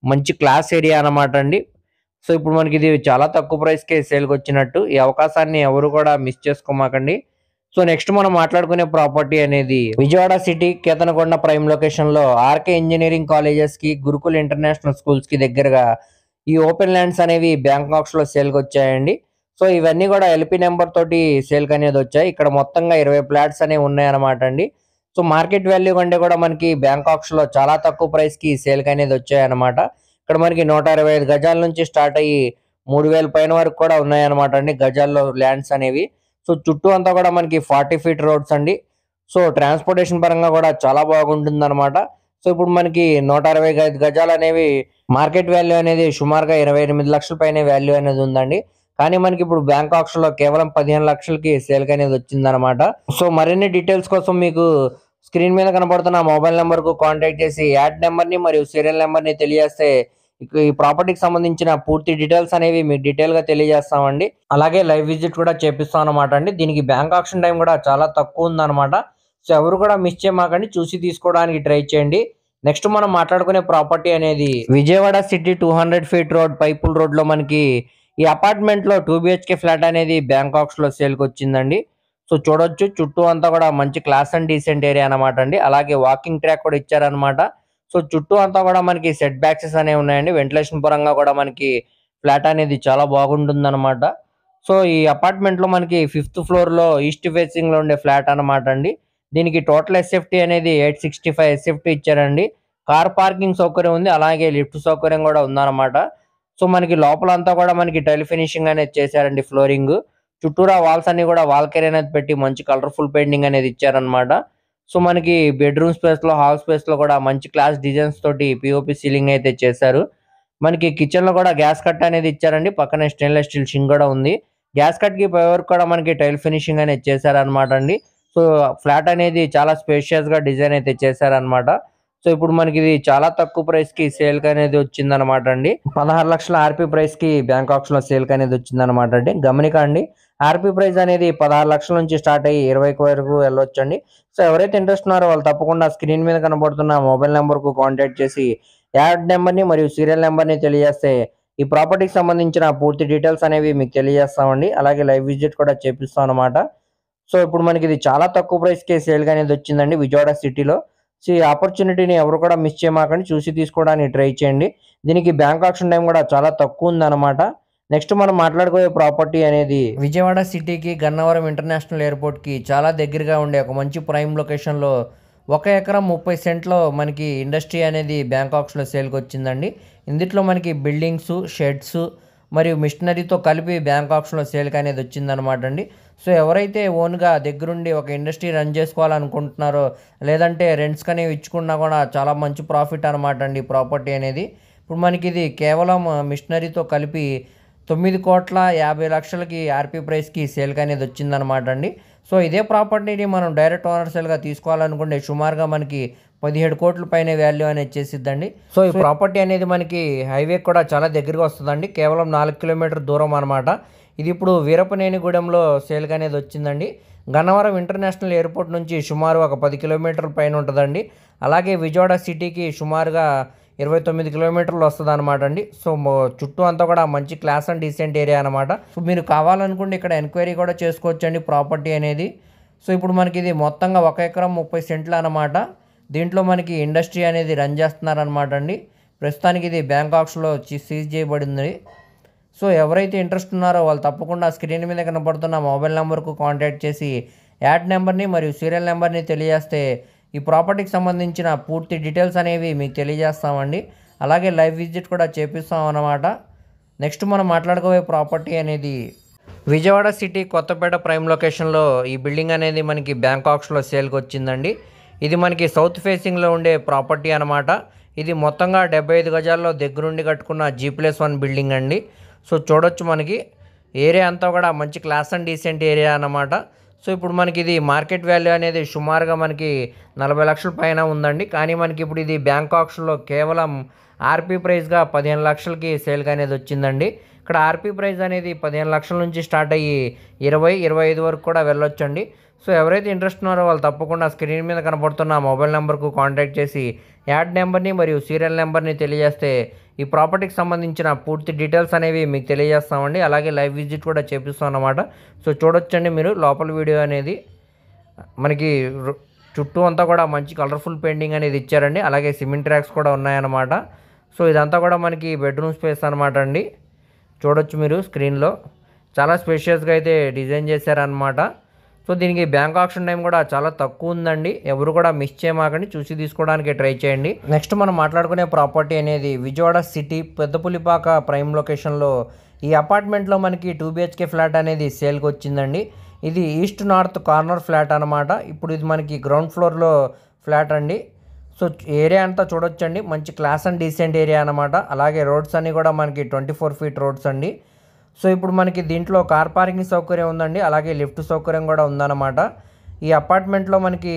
మంచి క్లాస్ ఏరియా అన్నమాట అండి. సో, ఇప్పుడు మనకిది చాలా తక్కువ ప్రైస్‌కే సేల్‌కొచ్చినట్టు. ఈ అవకాశాన్ని ఎవరు కూడా మిస్ చేసుకోమాకండి. సో, నెక్స్ట్ మనం మాట్లాడుకునే ప్రాపర్టీ అనేది విజయవాడ సిటీ కేతనకొండ ప్రైమ్ లొకేషన్‌లో ఆర్‌కే ఇంజినీరింగ్ కాలేజెస్‌కి, గురుకుల్ ఇంటర్నేషనల్ స్కూల్స్‌కి దగ్గరగా ఈ ఓపెన్ ల్యాండ్స్ అనేవి బ్యాంక్ ఆక్షన్‌లో సేల్‌కొచ్చాయండి. సో, ఇవన్నీ కూడా ఎల్‌పీ నంబర్ తోటి సేల్‌కనేది వచ్చాయి. ఇక్కడ మొత్తంగా 20 ఫ్లాట్స్ అనేవి ఉన్నాయన్నమాట అండి. సో, మార్కెట్ వాల్యూ కంటే కూడా మనకి బ్యాంక్ ఆక్షన్‌లో చాలా తక్కువ ప్రైస్‌కి సేల్‌కనేది వచ్చాయన్నమాట. ఇక్కడ మనకి 125 గజాల నుంచి స్టార్ట్ అయ్యి 3000 పైన వరకు కూడా ఉన్నాయన్నమాట అండి గజాల్లో ల్యాండ్స్ అనేవి. సో, చుట్టూ అంతా కూడా మనకి 40 ఫీట్ రోడ్స్ అండి. సో, ట్రాన్స్‌పోర్టేషన్ పరంగా కూడా చాలా బాగుంటుందన్నమాట. సో, ఇప్పుడు మనకి 125 గజాలనేవి మార్కెట్ వాల్యూ అనేది సుమారుగా 28 లక్షల పైనే వాల్యూ అనేది ఉందండి. కానీ మనకిప్పుడు బ్యాంక్ ఆక్షన్‌లో కేవలం 15 లక్షలకి సేల్‌కనేది వచ్చిందనమాట. సో, మరిన్ని డీటెయిల్స్ కోసం మీకు స్క్రీన్ మీద కనపడుతున్న మొబైల్ నంబర్‌కు కాంటాక్ట్ చేసి యాడ్ నంబర్‌ని మరియు సీరియల్ నంబర్‌ని తెలియజేస్తే ఈ ప్రాపర్టీకి సంబంధించిన పూర్తి డీటెయిల్స్ అనేవి మీకు డీటెయిల్‌గా తెలియజేస్తామండి. అలాగే లైవ్ విజిట్ కూడా చేపిస్తాం అన్నమాట అండి. దీనికి బ్యాంక్ ఆక్షన్ టైం కూడా చాలా తక్కువుందనమాట. సో, ఎవరు కూడా మిస్ చేయమాకండి. చూసి తీసుకోవడానికి ట్రై చేయండి. నెక్స్ట్ మనం మాట్లాడుకునే ప్రాపర్టీ అనేది విజయవాడ సిటీ 200 ఫీట్ రోడ్ పైపుల్ రోడ్‌లో మనకి ఈ అపార్ట్మెంట్‌లో 2 బీహెచ్‌కే ఫ్లాట్ అనేది బ్యాంక్ ఆక్షన్‌లో సేల్‌కొచ్చిందండి. సో, చూడొచ్చు చుట్టూ అంతా కూడా మంచి క్లాస్ అండ్ డీసెంట్ ఏరియా అన్నమాట అండి. అలాగే వాకింగ్ ట్రాక్ కూడా ఇచ్చారన్నమాట. సో, చుట్టూ అంతా కూడా మనకి సెట్ బ్యాక్సెస్ అనేవి ఉన్నాయండి. వెంటిలేషన్ పరంగా కూడా మనకి ఫ్లాట్ అనేది చాలా బాగుంటుందన్నమాట. సో, ఈ అపార్ట్మెంట్‌లో మనకి ఫిఫ్త్ ఫ్లోర్‌లో ఈస్ట్ ఫేసింగ్‌లో ఉండే ఫ్లాట్ అన్నమాట అండి. దీనికి టోటల్ ఎస్ఎఫ్టీ అనేది 865 ఎస్ఎఫ్టీ ఇచ్చారండి. కార్ పార్కింగ్ సౌకర్యం ఉంది. అలాగే లిఫ్ట్ సౌకర్యం కూడా ఉందన్నమాట. సో, మనకి లోపలంతా కూడా మనకి టైల్ ఫినిషింగ్ అనేది చేశారండి ఫ్లోరింగు. చుట్టూరా వాల్స్ అన్ని కూడా వాల్ కేర్ అనేది పెట్టి మంచి కలర్ఫుల్ పెయింటింగ్ అనేది ఇచ్చారనమాట. సో మనకి బెడ్రూమ్ స్పేస్‌లో, హాల్ స్పేస్‌లో కూడా మంచి క్లాస్ డిజైన్స్ తోటి పీఓపీ సీలింగ్ అయితే చేశారు. మనకి కిచెన్‌లో కూడా గ్యాస్ కట్ అనేది ఇచ్చారండి. పక్కనే స్టెయిన్‌లెస్ స్టీల్ షింక్ కూడా ఉంది. గ్యాస్ కట్‌కి పై వరకు కూడా మనకి టైల్ ఫినిషింగ్ అనేది చేశారనమాట అండి. సో ఫ్లాట్ అనేది చాలా స్పేషియస్‌గా డిజైన్ అయితే చేశారనమాట. సో ఇప్పుడు మనకిది చాలా తక్కువ ప్రైస్‌కి సేల్‌కనేది వచ్చిందనమాట అండి. 16,00,000 ఆర్‌పీ ప్రైస్‌కి బ్యాంకాక్స్‌లో సేల్‌కనేది వచ్చిందనమాట అండి. గమనికండి. ఆర్‌పీ ప్రైస్ అనేది 16,00,000 నుంచి స్టార్ట్ అయ్యి 20 వరకు వెళ్ళొచ్చండి. సో ఎవరైతే ఇంట్రెస్ట్ ఉన్నారో వాళ్ళు తప్పకుండా స్క్రీన్ మీద కనబడుతున్న మొబైల్ నంబర్‌కు కాంటాక్ట్ చేసి యాడ్ నంబర్‌ని మరియు సీరియల్ నంబర్‌ని తెలియజేస్తే ఈ ప్రాపర్టీకి సంబంధించిన పూర్తి డీటెయిల్స్ అనేవి మీకు తెలియజేస్తామండి. అలాగే లైవ్ విజిట్ కూడా చేపిస్తాం అనమాట. సో ఇప్పుడు మనకిది చాలా తక్కువ ప్రైస్‌కే సేల్‌గా అనేది వచ్చిందండి విజయవాడ సిటీలో. సో ఈ ఆపర్చునిటీని ఎవరు కూడా మిస్ చేయమాకండి. చూసి తీసుకోవడానికి ట్రై చేయండి. దీనికి బ్యాంక్ ఆక్షన్ టైమ్ కూడా చాలా తక్కువుందనమాట. నెక్స్ట్ మనం మాట్లాడుకోబోయే ప్రాపర్టీ అనేది విజయవాడ సిటీకి గన్నవరం ఇంటర్నేషనల్ ఎయిర్‌పోర్ట్‌కి చాలా దగ్గరగా ఉండే ఒక మంచి ప్రైమ్ లొకేషన్‌లో 1 ఎకరం 30 సెంట్‌లో మనకి ఇండస్ట్రీ అనేది బ్యాంకాక్స్‌లో సేల్‌కొచ్చిందండి. ఇందుట్లో మనకి బిల్డింగ్సు, షెడ్సు మరియు మిషనరీతో కలిపి బ్యాంకాక్స్‌లో సేల్‌కనేది వచ్చిందనమాట అండి. సో ఎవరైతే ఓన్‌గా దగ్గరుండి ఒక ఇండస్ట్రీ రన్ చేసుకోవాలనుకుంటున్నారో, లేదంటే రెంట్స్‌కనేవి ఇచ్చుకున్నా కూడా చాలా మంచి ప్రాఫిట్ అనమాట అండి ఈ ప్రాపర్టీ అనేది. ఇప్పుడు మనకిది కేవలం మిషనరీతో కలిపి 9,50,00,000కి ఆర్‌పీ ప్రైస్‌కి సేల్‌కనేది వచ్చిందనమాట అండి. సో ఇదే ప్రాపర్టీని మనం డైరెక్ట్ ఓనర్ సేల్‌గా తీసుకోవాలనుకుంటే సుమారుగా మనకి 17 కోట్ల పైనే వాల్యూ అనేది చేసిద్దండి. సో ఈ ప్రాపర్టీ అనేది మనకి హైవే కూడా చాలా దగ్గరగా వస్తదండి. కేవలం 4 కిలోమీటర్ దూరం అనమాట. ఇది ఇప్పుడు వీరపనేనిగూడెంలో సేల్‌గా అనేది వచ్చిందండి. గన్నవరం ఇంటర్నేషనల్ ఎయిర్‌పోర్ట్ నుంచి సుమారు ఒక 10 కిలోమీటర్ల పైన ఉంటదండి. అలాగే విజయవాడ సిటీకి సుమారుగా 29 కిలోమీటర్లు వస్తదనమాట అండి. సో చుట్టూ అంతా కూడా మంచి క్లాస్ అండ్ డీసెంట్ ఏరియా అనమాట. సో మీరు కావాలనుకుంటే ఇక్కడ ఎంక్వైరీ కూడా చేసుకోవచ్చండి ప్రాపర్టీ అనేది. సో ఇప్పుడు మనకి ఇది మొత్తంగా 1 ఎకరం 30 సెంట్లు అనమాట. దీంట్లో మనకి ఇండస్ట్రీ అనేది రన్ చేస్తున్నారనమాట అండి. ప్రస్తుతానికి ఇది బ్యాంకాక్స్‌లో సీజ్ చేయబడింది. సో ఎవరైతే ఇంట్రెస్ట్ ఉన్నారో వాళ్ళు తప్పకుండా స్క్రీన్ మీద కనబడుతున్న మొబైల్ నంబర్‌కు కాంటాక్ట్ చేసి యాడ్ నెంబర్‌ని మరియు సీరియల్ నెంబర్‌ని తెలియజేస్తే ఈ ప్రాపర్టీకి సంబంధించిన పూర్తి డీటెయిల్స్ అనేవి మీకు తెలియజేస్తామండి. అలాగే లైవ్ విజిట్ కూడా చేపిస్తాం అన్నమాట. నెక్స్ట్ మనం మాట్లాడుకోబోయే ప్రాపర్టీ అనేది విజయవాడ సిటీ కొత్తపేట ప్రైమ్ లొకేషన్‌లో ఈ బిల్డింగ్ అనేది మనకి బ్యాంకాక్స్‌లో సేల్‌కి వచ్చిందండి. ఇది మనకి సౌత్ ఫేసింగ్‌లో ఉండే ప్రాపర్టీ అనమాట. ఇది మొత్తంగా 75 గజాల్లో దగ్గరుండి కట్టుకున్న G+1 బిల్డింగ్ అండి. సో చూడొచ్చు మనకి ఏరియా అంతా కూడా మంచి క్లాస్ అండ్ డీసెంట్ ఏరియా అన్నమాట. సో ఇప్పుడు మనకి ఇది మార్కెట్ వాల్యూ అనేది సుమారుగా మనకి 40 లక్షల పైన ఉందండి. కానీ మనకి ఇప్పుడు ఇది బ్యాంకాక్స్‌లో కేవలం ఆర్‌పీ ప్రైస్‌గా 15 లక్షలకి సేల్‌గా అనేది వచ్చిందండి. ఇక్కడ ఆర్‌పీ ప్రైస్ అనేది 15 లక్షల నుంచి స్టార్ట్ అయ్యి 20, 25 వరకు కూడా వెళ్ళొచ్చండి. సో ఎవరైతే ఇంట్రెస్ట్ ఉన్నారో వాళ్ళు తప్పకుండా స్క్రీన్ మీద కనపడుతున్న మొబైల్ నెంబర్‌కు కాంటాక్ట్ చేసి యాడ్ నెంబర్‌ని మరియు సీరియల్ నెంబర్‌ని తెలియజేస్తే ఈ ప్రాపర్టీకి సంబంధించిన పూర్తి డీటెయిల్స్ అనేవి మీకు తెలియజేస్తామండి. అలాగే లైవ్ విజిట్ కూడా చేపిస్తాం అన్నమాట. సో చూడొచ్చండి మీరు లోపల వీడియో అనేది. మనకి చుట్టూ అంతా కూడా మంచి కలర్ఫుల్ పెయింటింగ్ అనేది ఇచ్చారండి. అలాగే సిమెంట్ ట్రాక్స్ కూడా ఉన్నాయన్నమాట. సో ఇదంతా కూడా మనకి బెడ్రూమ్ స్పేస్ అనమాట అండి. చూడొచ్చు మీరు స్క్రీన్‌లో. చాలా స్పేషియస్‌గా అయితే డిజైన్ చేశారనమాట. సో దీనికి బ్యాంక్ ఆక్షన్ టైం కూడా చాలా తక్కువ ఉందండి. ఎవరు కూడా మిస్ చేయమాకండి. చూసి తీసుకోవడానికి ట్రై చేయండి. నెక్స్ట్ మనం మాట్లాడుకునే ప్రాపర్టీ అనేది విజయవాడ సిటీ పెద్దపులిపాక ప్రైమ్ లొకేషన్‌లో ఈ అపార్ట్మెంట్లో మనకి 2 BHK ఫ్లాట్ అనేది సేల్‌కి వచ్చిందండి. ఇది ఈస్ట్ నార్త్ కార్నర్ ఫ్లాట్ అనమాట. ఇప్పుడు ఇది మనకి గ్రౌండ్ ఫ్లోర్‌లో ఫ్లాట్ అండి. సో ఏరియా అంతా చూడొచ్చండి. మంచి క్లాస్ అండ్ డీసెంట్ ఏరియా అనమాట. అలాగే రోడ్స్ అన్నీ కూడా మనకి 24 ఫీట్ రోడ్స్ అండి. సో ఇప్పుడు మనకి దీంట్లో కార్ పార్కింగ్ సౌకర్యం ఉందండి. అలాగే లిఫ్ట్ సౌకర్యం కూడా ఉందన్నమాట. ఈ అపార్ట్మెంట్లో మనకి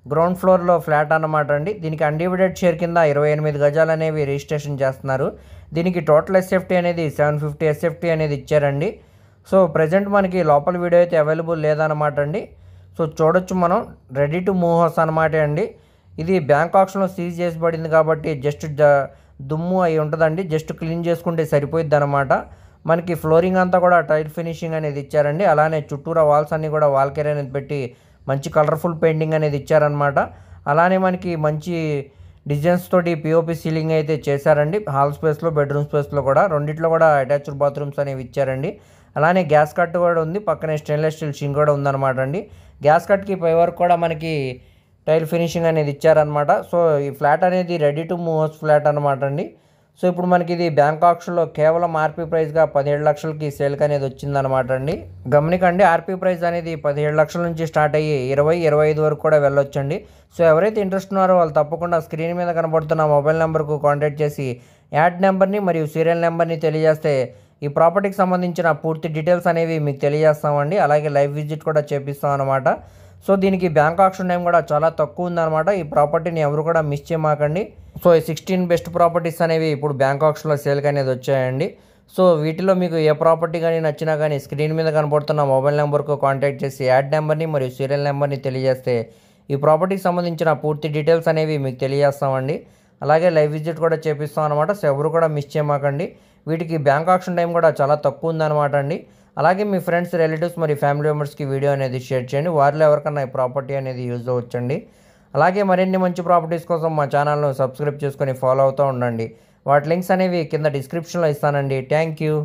గ్రౌండ్ ఫ్లోర్లో ఫ్లాట్ అన్నమాట అండి. దీనికి అన్డివైడెడ్ షేర్ కింద 28 గజాలు అనేవి రిజిస్ట్రేషన్ చేస్తున్నారు. దీనికి టోటల్ ఎస్ఎఫ్టీ అనేది 750 ఎస్ఎఫ్టీ అనేది ఇచ్చారండి. సో ప్రజెంట్ మనకి లోపల వీడియో అయితే అవైలబుల్ లేదన్నమాట అండి. సో చూడొచ్చు మనం రెడీ టు మూవ్ హౌస్ అనమాట అండి. ఇది బ్యాంకాక్స్‌లో సీజ్ చేసిబడింది కాబట్టి జస్ట్ దుమ్ము అయి ఉంటుందండి. జస్ట్ క్లీన్ చేసుకుంటే సరిపోయిద్ది అనమాట. మనకి ఫ్లోరింగ్ అంతా కూడా టైల్ ఫినిషింగ్ అనేది ఇచ్చారండి. అలానే చుట్టూరా వాల్స్ అన్నీ కూడా వాల్ కేర్ అనేది పెట్టి మంచి కలర్ఫుల్ పెయింటింగ్ అనేది ఇచ్చారనమాట. అలానే మనకి మంచి డిజైన్స్ తోటి పిఓపి సీలింగ్ అయితే చేశారండి. హాల్ స్పేస్లో, బెడ్రూమ్ స్పేస్లో కూడా రెండిట్లో కూడా అటాచ్డ్ బాత్రూమ్స్ అనేవి ఇచ్చారండి. అలానే గ్యాస్ కట్ కూడా ఉంది. పక్కనే స్టెయిన్లెస్ స్టీల్ షింక్ కూడా ఉందన్నమాట అండి. గ్యాస్ కట్కి పై వరకు కూడా మనకి టైల్ ఫినిషింగ్ అనేది ఇచ్చారనమాట. సో ఈ ఫ్లాట్ అనేది ready to move house flat అనమాట అండి. సో ఇప్పుడు మనకి ఇది బ్యాంక్ ఆక్షన్లో కేవలం ఆర్పీ ప్రైస్గా 17 లక్షలకి సేల్కి అనేది వచ్చిందనమాట అండి. గమనికండి, ఆర్పీ ప్రైస్ అనేది 17 లక్షల నుంచి స్టార్ట్ అయ్యి 20-25 వరకు కూడా వెళ్ళొచ్చండి. సో ఎవరైతే ఇంట్రెస్ట్ ఉన్నారో వాళ్ళు తప్పకుండా స్క్రీన్ మీద కనబడుతున్న మొబైల్ నెంబర్కు కాంటాక్ట్ చేసి యాడ్ నెంబర్ని మరియు సీరియల్ నెంబర్ని తెలియజేస్తే ఈ ప్రాపర్టీకి సంబంధించిన పూర్తి డీటెయిల్స్ అనేవి మీకు తెలియజేస్తామండి. అలాగే లైవ్ విజిట్ కూడా చేపిస్తాం అనమాట. సో దీనికి బ్యాంక్ ఆక్షన్ టైం కూడా చాలా తక్కువ ఉందన్నమాట. ఈ ప్రాపర్టీని ఎవరు కూడా మిస్ చేయమాకండి. సో ఈ 16 బెస్ట్ ప్రాపర్టీస్ అనేవి ఇప్పుడు బ్యాంక్ ఆక్షన్లో సేల్కి అనేది వచ్చాయండి. సో వీటిలో మీకు ఏ ప్రాపర్టీ కానీ నచ్చినా కానీ స్క్రీన్ మీద కనపడుతున్న మొబైల్ నెంబర్కు కాంటాక్ట్ చేసి యాడ్ నెంబర్ని మరియు సీరియల్ నెంబర్ని తెలియజేస్తే ఈ ప్రాపర్టీకి సంబంధించిన పూర్తి డీటెయిల్స్ అనేవి మీకు తెలియజేస్తామండి. అలాగే లైవ్ విజిట్ కూడా చేపిస్తాం అనమాట. సో ఎవరు కూడా మిస్ చేయమాకండి. వీటికి బ్యాంక్ ఆక్షన్ టైం కూడా చాలా తక్కువ ఉందన్నమాట అండి. అలాగే మీ ఫ్రెండ్స్, రిలేటివ్స్ మరియు ఫ్యామిలీ మెంబర్స్కి వీడియో అనేది షేర్ చేయండి. వారిలో ఎవరికన్నా ఈ ప్రాపర్టీ అనేది యూజ్ అవ్వచ్చండి. అలాగే మరిన్ని మంచి ప్రాపర్టీస్ కోసం మా ఛానల్ను సబ్స్క్రైబ్ చేసుకొని ఫాలో అవుతూ ఉండండి. వాటి లింక్స్ అనేవి కింద డిస్క్రిప్షన్లో ఇస్తానండి. Thank you.